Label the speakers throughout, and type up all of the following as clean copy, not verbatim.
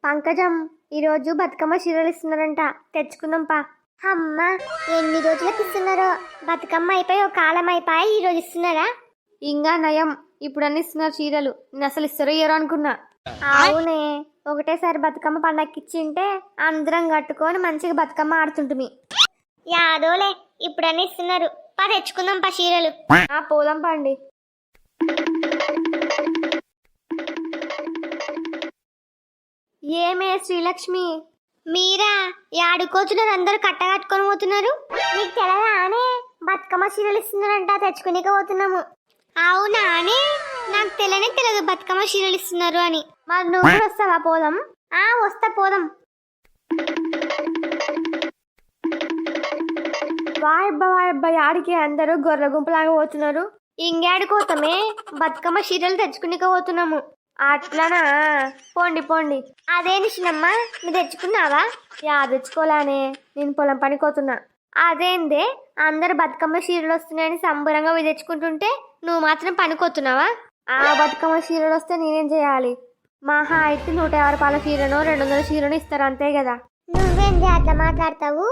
Speaker 1: పంకజం, ఈరోజు బతుకమ్మ చీరలు ఇస్తున్నారంట, తెచ్చుకుందాం పా. అమ్మ, ఎన్ని రోజులకు ఇస్తున్నారో. బతుకమ్మ అయిపోయి ఒక కాలం అయిపోయి ఈరోజు ఇస్తున్నారా? ఇంకా నయం, ఇప్పుడు అన్ని ఇస్తున్నారు చీరలు. నేను అసలు ఇస్తారో ఇయ్యరో అనుకున్నా. అవునే, ఒకటేసారి బతుకమ్మ పండగకి ఇచ్చింటే అందరం కట్టుకొని మంచిగా బతుకమ్మ ఆడుతుంటుమి. యాదోలే, ఇప్పుడు అన్ని ఇస్తున్నారు. పా తెచ్చుకుందాం పా చీరలు. పోదాం పండి. ఏమే శ్రీలక్ష్మి, మీరా యాడుకోతున్నారు? అందరూ కట్టగట్టుకొని పోతున్నారు. నీకు తెలదానే బతుకమ్మ చీరలు ఇస్తున్నారంట, తెచ్చుకునేక పోతున్నాము. అవునానే, నాకు తెలియదు బతుకమ్మ చీరలు ఇస్తున్నారు అని. మరి నువ్వు కూడా వస్తావా? పోదాం. వస్తా, పోదాం. వాయబ్బా యాడికి అందరూ గొర్రె గుంపులాగా పోతున్నారు. ఇంగాడికోతామే, బతుకమ్మ చీరలు తెచ్చుకునేక పోతున్నాము. అట్లనా, పోండి పోండి. అదే నిషినమ్మా, నువ్వు తెచ్చుకున్నావా? తెచ్చుకోలానే, నేను పొలం పనికోతున్నా. అదేందే, అందరు బతుకమ్మ చీరలు వస్తున్నాయని సంబరంగా పోయి తెచ్చుకుంటుంటే నువ్వు మాత్రం పనికోతున్నావా? బతుకమ్మ చీరలు వస్తే నేనేం చేయాలి? మహా అయితే 150 రూపాయల చీరనో 200 చీరనో ఇస్తారు, అంతే కదా. నువ్వేంది అట్లా మాట్లాడతావు?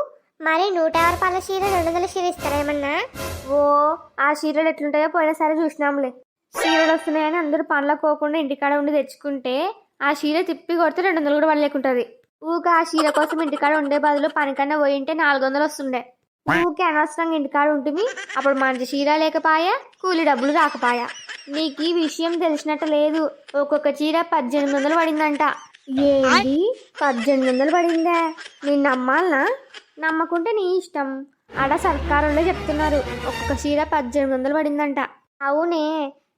Speaker 1: మరి 150 రూపాయల చీర 200 చీర ఇస్తారేమన్నా? ఆ చీరలు ఎట్లుంటాయో పోయినసారి చూసినాంలే. చీరలు వస్తున్నాయని అందరూ పనులకోకుండా ఇంటికాడ ఉండి తెచ్చుకుంటే ఆ చీర తిప్పి కొడితే 200 కూడా పడలేకుంటుంది. ఊకే ఆ చీర కోసం ఇంటికాడ ఉండే బదులు పనికన్నా పోయింటే 400 వస్తుండే. ఊకే అనవసరంగా ఇంటికాడ ఉంటుంది. అప్పుడు మంచి చీర లేకపాయా, కూలి డబ్బులు రాకపాయా. నీకు ఈ విషయం తెలిసినట్టు లేదు. ఒక్కొక్క చీర 1800 పడిందంట. ఏంటి, 1800 పడిందే? నేను నమ్మాలనా? నమ్మకుంటే నీ ఇష్టం. ఆడ సర్కారులో చెప్తున్నారు ఒక్కొక్క చీర 1800 పడిందంట. అవునే,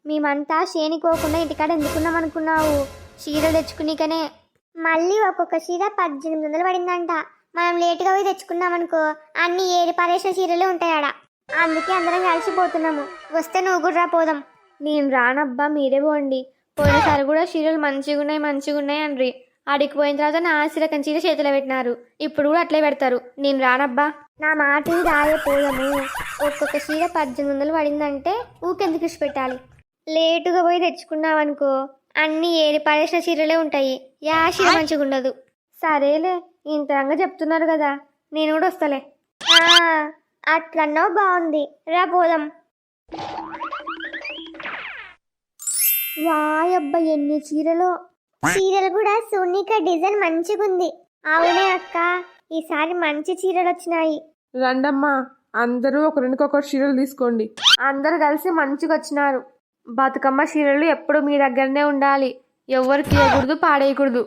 Speaker 1: మేమంతా శేనికోకుండా ఇంటికాడ ఎందుకున్నాం అనుకున్నావు? చీరలు తెచ్చుకునికనే. మళ్ళీ ఒక్కొక్క చీర 1800 పడిందంట. మనం లేటుగా పోయి తెచ్చుకున్నామనుకో, అన్ని ఏరి పరేసిన చీరలే ఉంటాయాడ. అందుకే అందరం కలిసిపోతున్నాము. వస్తే నువ్వు కూడా పోదాం. నేను రానబ్బా, మీరే పోండి. పోయినసారి కూడా చీరలు మంచిగున్నాయి అండ్రి. ఆడికి పోయిన తర్వాత నా ఆశీరకం చీర చేతిలో పెట్టినారు. ఇప్పుడు కూడా అట్లే పెడతారు. నేను రానబ్బా. నా మాట రాయే, పోదాము. ఒక్కొక్క చీర 1800 పడిందంటే ఊకెందుకు ఇచ్చి పెట్టాలి? లేటుగా పోయి తెచ్చుకున్నావనుకో, అన్ని ఏరి పరేసిన చీరలే ఉంటాయి. యా చీర మంచిగా ఉండదు. సరేలే, ఇంతరంగా చెప్తున్నారు కదా, నేను కూడా వస్తలే. అట్లన్నో బాగుంది, రా పోదాం. వాయబ్బా, ఎన్ని చీరలు కూడా. సునీక డిజైన్ మంచిగుంది. అవునే అక్క, ఈసారి మంచి చీరలు వచ్చినాయి.
Speaker 2: రండమ్మా, అందరూ ఒకరికొకరు చీరలు తీసుకోండి.
Speaker 1: అందరు కలిసి మంచిగా వచ్చినారు. బతుకమ్మ చీరలు ఎప్పుడు మీ దగ్గరనే ఉండాలి. ఎవరికి ఇవ్వకూడదు, పాడేయకూడదు.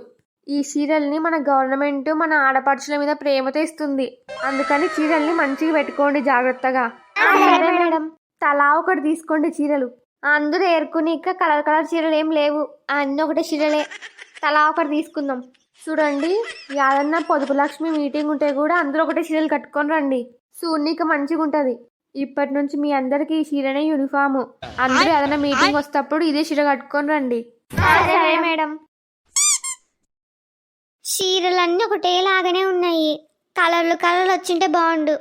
Speaker 1: ఈ చీరల్ని మన గవర్నమెంట్ మన ఆడపడుచుల మీద ప్రేమతో ఇస్తుంది. అందుకని చీరల్ని మంచిగా పెట్టుకోండి, జాగ్రత్తగా. మేడం, తలా ఒకటి తీసుకోండి చీరలు. అందరూ ఏరుకుని ఇంకా కలర్ చీరలు ఏం లేవు, అన్నీ ఒకటే చీరలే. తలా ఒకటి తీసుకుందాం. చూడండి, యాదన్న పొదుపు లక్ష్మి మీటింగ్ ఉంటే కూడా అందరూ ఒకటే చీరలు కట్టుకొని రండి. సూర్ణిక మంచిగా ఉంటది. ఇప్పటి నుంచి మీ అందరికి ఈ చీరనే యూనిఫాము. అందరూ ఏదైనా మీటింగ్ వస్తేప్పుడు ఇదే చీర కట్టుకొని రండి. సరే మేడం. చీరలన్నీ ఒకటేలాగానే ఉన్నాయి. కలర్లు వచ్చింటే బాగుండు.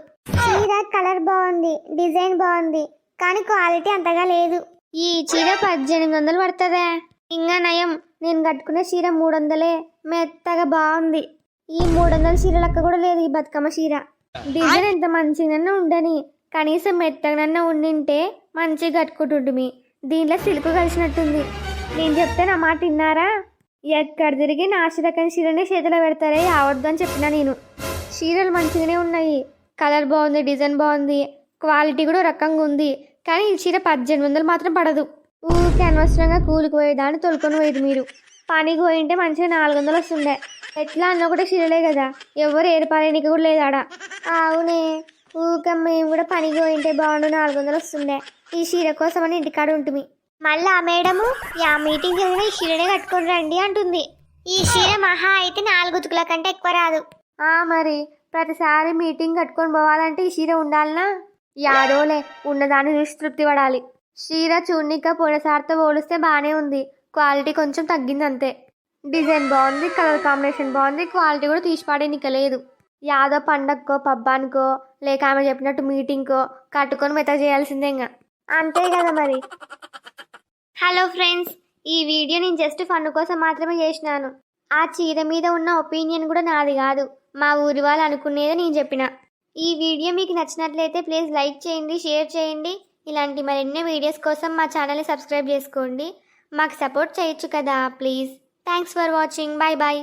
Speaker 1: చీర కలర్ బాగుంది, డిజైన్ బాగుంది, కానీ క్వాలిటీ అంతగా లేదు. ఈ చీర 1800 పడుతుందే. ఇంకా నయం, నేను కట్టుకునే చీర 300. మెత్తగా బాగుంది. ఈ 300 చీర లెక్క కూడా లేదు ఈ బతుకమ్మ చీర. డిజైన్ ఎంత మంచిగా ఉండని, కనీసం మెత్తగానన్నా ఉండింటే మంచిగా కట్టుకుంటుంటిమి. దీంట్లో సిల్క్ కలిసినట్టుంది. నేను చెప్తే నా మాట విన్నారా? ఎక్కడ తిరిగి నాసిరకం చీరనే చేతిలో పెడతారే, అవద్దు అని చెప్పినా నేను. చీరలు మంచిగానే ఉన్నాయి, కలర్ బాగుంది, డిజైన్ బాగుంది, క్వాలిటీ కూడా రకంగా ఉంది. కానీ ఈ చీర 1800 మాత్రం పడదు. ఊరికి అనవసరంగా కూలికి పోయేదాన్ని తొలుకొని పోయేది మీరు. పనికి పోయింటే మంచిగా 400 వస్తుండే. ఎట్లా అన్న ఒకటే చీరలే కదా, ఎవరు ఏర్పాలేనికి కూడా లేదాడా. అవునే, ఊక మేము కూడా పనికి పోయింటే బాగుండు, 400 వస్తుండే. ఈ చీర కోసం అని ఇంటికాడ ఉంటుంది. మళ్ళీ ఆ మేడము మీటింగ్ జరిగిన ఈ చీరనే కట్టుకొని రండి అంటుంది. ఈ చీర మహా అయితే 4 ఉతుకుల కంటే ఎక్కువ రాదు. మరి ప్రతిసారి మీటింగ్ కట్టుకొని పోవాలంటే ఈ చీర ఉండాలనా? యాదోలే, ఉన్నదాన్ని చూసి తృప్తి పడాలి. చీర చూడనిక పోయినసారితో పోలిస్తే బాగానే ఉంది. క్వాలిటీ కొంచెం తగ్గింది అంతే. డిజైన్ బాగుంది, కలర్ కాంబినేషన్ బాగుంది, క్వాలిటీ కూడా తీసిపాడేనిక లేదు. యాదో పండక్కో పబ్బానికో లేక ఆమె చెప్పినట్టు మీటింగ్కో కట్టుకొని మెత్తగా చేయాల్సిందే. ఇంకా అంతే కదా మరి. హలో ఫ్రెండ్స్, ఈ వీడియో నేను జస్ట్ ఫన్ కోసం మాత్రమే చేసినాను. ఆ చీర మీద ఉన్న ఒపీనియన్ కూడా నాది కాదు, మా ఊరి వాళ్ళు అనుకునేదే నేను చెప్పిన. ఈ వీడియో మీకు నచ్చినట్లయితే ప్లీజ్ లైక్ చేయండి, షేర్ చేయండి. ఇలాంటి మరెన్నో వీడియోస్ కోసం మా ఛానల్ని సబ్స్క్రైబ్ చేసుకోండి. మాకు సపోర్ట్ చేయొచ్చు కదా please. Thanks for watching. Bye bye.